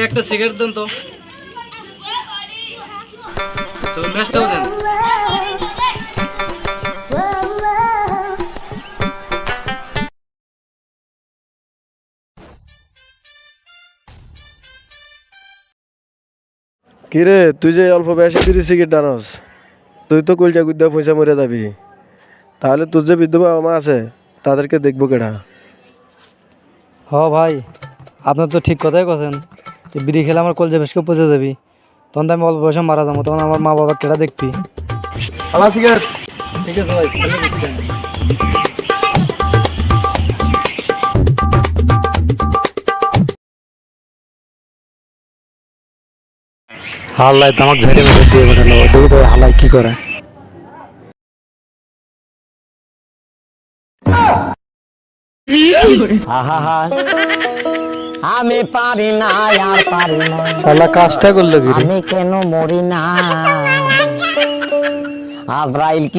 একটা সিগারেট দেন তো। চলুন ম্যাচটাও দেন। কিরে তুই যে অল্প বয়সে বিড়ি সিগারেট টানস, তুই তো কলজা গুদ্দা পয়সা মরে যাবি। তাহলে তোর যে বিধবা বাবা মা আছে তাদেরকে দেখবো কেডা? ভাই, আপনার তো ঠিক কথাই কথা। বিড়ি খেলে আমার কলজা বেশকে পচে যাবি, তখন তো আমি অল্প বয়সে মারা যাবো, তখন আমার মা বাবা কেটা দেখবি। আমার সিগারেট। ঠিক আছে ভাই, খেলে দিচ্ছেন। হাল্লাই তামাক ঝেড়ে মেরে দিয়ে বেরোলো, দেখি তো হাল্লাই কি করে। আমি পারি না আর পারি না, শালা কাজটা করলো কি রে? আমি কেন মরি না? আজরাইল কি